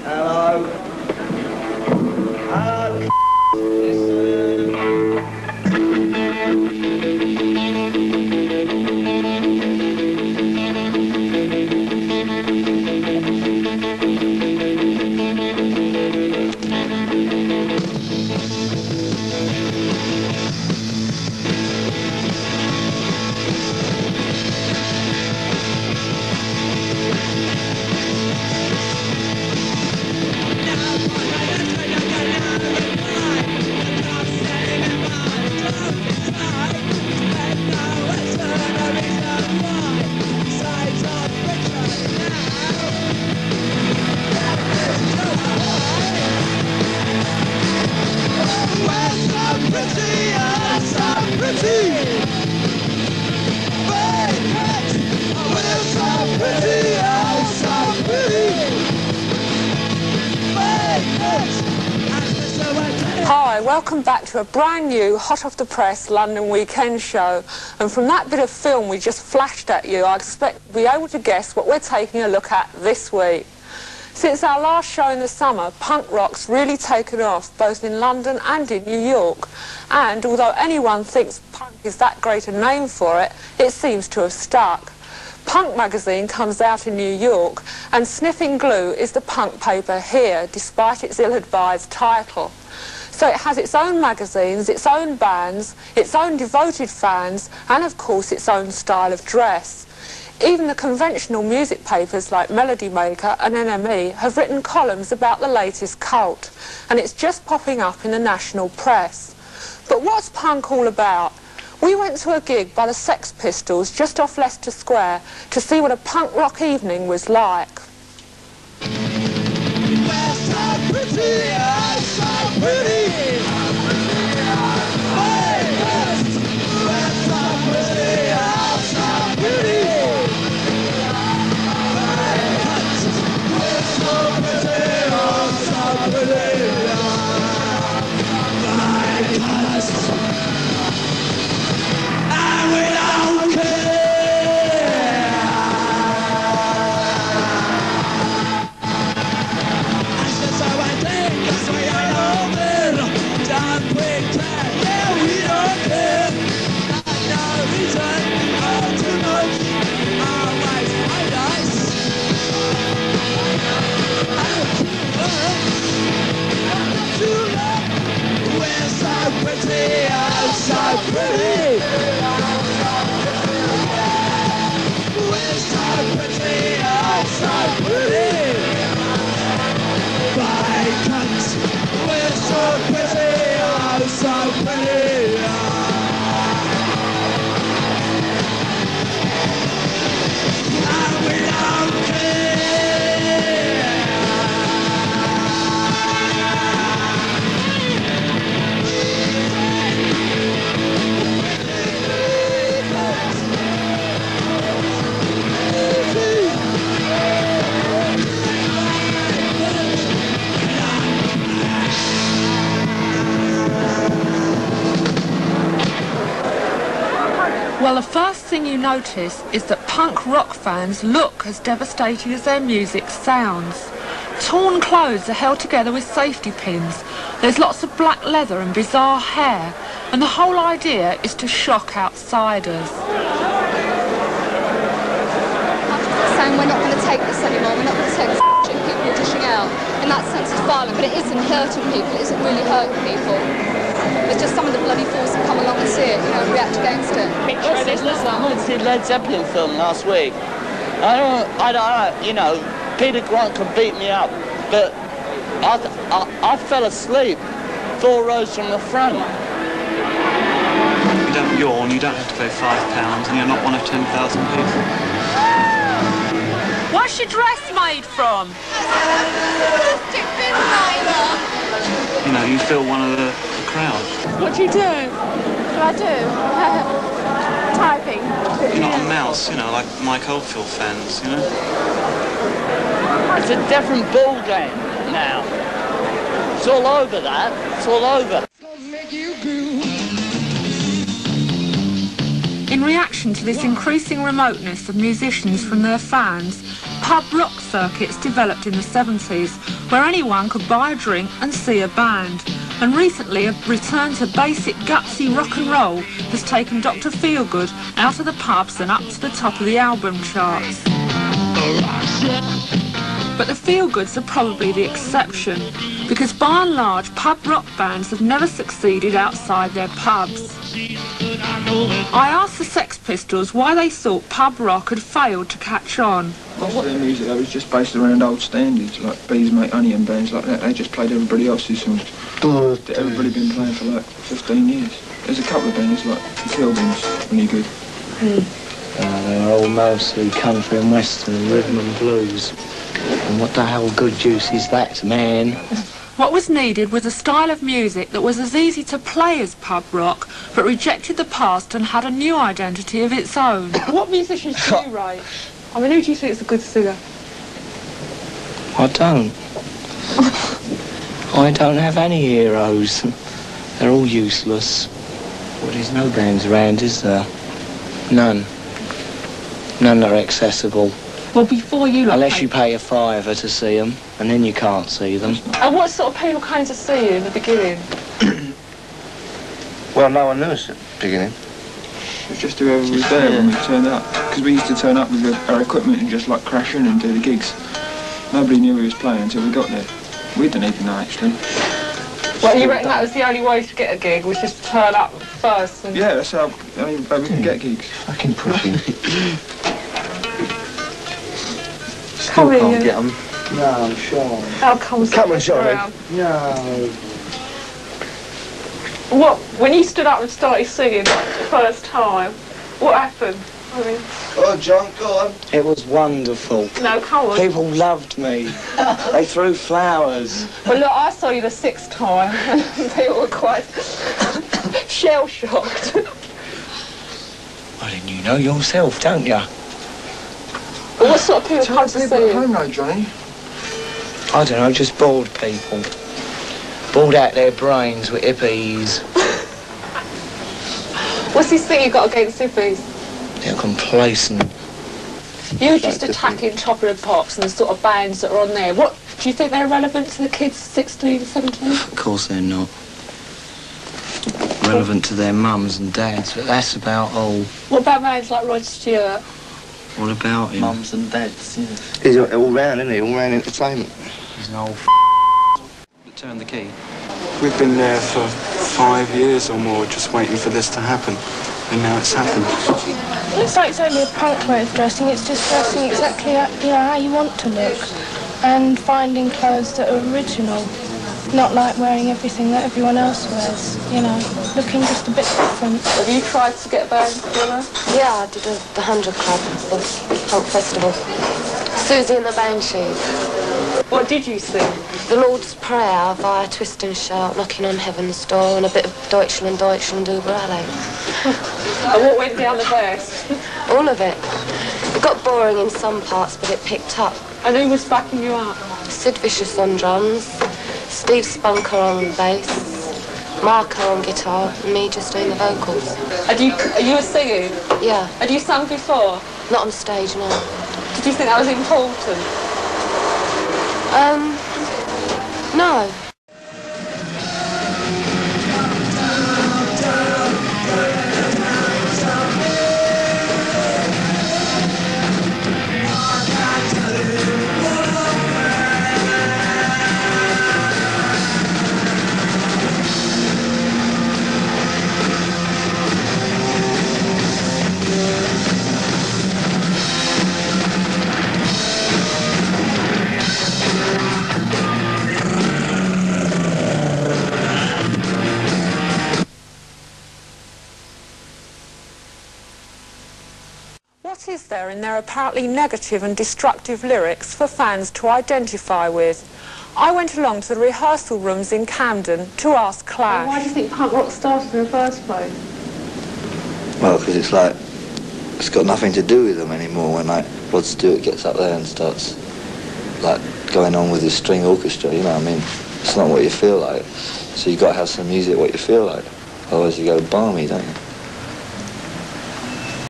Hello. Hi, welcome back to a brand new, hot off the press London weekend show. And from that bit of film we just flashed at you, I expect you'll be able to guess what we're taking a look at this week. Since our last show in the summer, punk rock's really taken off, both in London and in New York. And although anyone thinks punk is that great a name for it, it seems to have stuck. Punk magazine comes out in New York, and Sniffing Glue is the punk paper here, despite its ill-advised title. So it has its own magazines, its own bands, its own devoted fans, and of course its own style of dress. Even the conventional music papers like Melody Maker and NME have written columns about the latest cult, and it's just popping up in the national press. But what's punk all about? We went to a gig by the Sex Pistols just off Leicester Square to see what a punk rock evening was like. Well, the first thing you notice is that punk rock fans look as devastating as their music sounds. Torn clothes are held together with safety pins. There's lots of black leather and bizarre hair, and the whole idea is to shock outsiders. Saying we're not going to take this anymore, we're not going to take this shit people dishing out. In that sense it's violent, but it isn't hurting people, it isn't really hurting people. It's just some of the bloody fools that come along and see it, you know, and react against it. Listen, I went to see Led Zeppelin film last week. I don't, you know, Peter Grant could beat me up, but I fell asleep 4 rows from the front. You don't yawn, you don't have to pay £5, and you're not one of 10,000 people. What's your dress made from? You know, you feel one of the crowd. What do you do? What do I do? Typing. You're not a mouse, you know, like Mike Oldfield fans, you know? It's a different ball game now. It's all over that. It's all over. In reaction to this increasing remoteness of musicians from their fans, pub rock circuits developed in the 70s, where anyone could buy a drink and see a band. And recently, a return to basic gutsy rock and roll has taken Dr. Feelgood out of the pubs and up to the top of the album charts. But the Feelgoods are probably the exception, because by and large, pub rock bands have never succeeded outside their pubs. I asked the Sex Pistols why they thought pub rock had failed to catch on. Most of their music though was just based around old standards, like Bees Mate Honey and bands like that. They just played everybody else's songs that everybody been playing for like 15 years. There's a couple of bands like the Kilburns, really good. They were all mostly country and western and rhythm and blues. And what the hell good juice is that, man? What was needed was a style of music that was as easy to play as pub rock, but rejected the past and had a new identity of its own. What musicians do you rate? I mean, who do you think is a good singer? I don't. I don't have any heroes. They're all useless. Well, there's no bands around, is there? None. None that are accessible. Well, before you... Unless you pay a fiver to see them, and then you can't see them. And what sort of people came to see you in the beginning? Well, no one knew us at the beginning. It was just whoever was there when we turned up. Because we used to turn up with our equipment and just like crash in and do the gigs. Nobody knew we was playing until we got there. We didn't even know actually. Well, you reckon that was the only way to get a gig, was just to turn up first? And... Yeah, that's how we can get gigs. Fucking pushing. Come Can't here. get them. No, I'm sure. How comes Come on, Johnny. No. What, when you stood up and started singing the first time, what happened? I mean... Go on, John, go on. It was wonderful. No, come on. People loved me. They threw flowers. Well, look, I saw you the 6th time, and people were quite shell-shocked. Well, then you know yourself, don't you? What sort of people come to see People at you? home though, Johnny. I don't know, just bored people. Bored out their brains with hippies. What's this thing you got against hippies? They're complacent. You were just attacking Top of the Pops and the sort of bands that are on there. What, do you think they're relevant to the kids 16, 17? Of course they're not. Relevant to their mums and dads, but that's about all. What about bands like Rod Stewart? What about him? Mums and dads, yeah. He's all round, isn't he? All round entertainment. He's an old Turn the key. We've been there for 5 years or more just waiting for this to happen, and now it's happened. It's like it's only a punk way of dressing. It's just dressing exactly how you want to look, and finding clothes that are original, not like wearing everything that everyone else wears. You know, looking just a bit different. Have you tried to get a band together? Yeah, I did the 100 Club, the punk festival. Siouxsie and the Banshees. What did you sing? The Lord's Prayer via Twist and Shout, Knocking on Heaven's Door, and a bit of Deutschland, Deutschland, über alle. And what went down the best? All of it. It got boring in some parts, but it picked up. And who was backing you up? Sid Vicious on drums, Steve Spunker on bass, Marco on guitar, and me just doing the vocals. Are you a singing? Yeah. Had you sung before? Not on stage, no. Did you think that was important? No. What is there in their apparently negative and destructive lyrics for fans to identify with? I went along to the rehearsal rooms in Camden to ask Clash. Why do you think punk rock started in the first place? Well, because it's like, it's got nothing to do with them anymore when like Rod Stewart gets up there and starts like going on with his string orchestra, you know what I mean? It's not what you feel like. So you've got to have some music what you feel like. Otherwise you go balmy, don't you?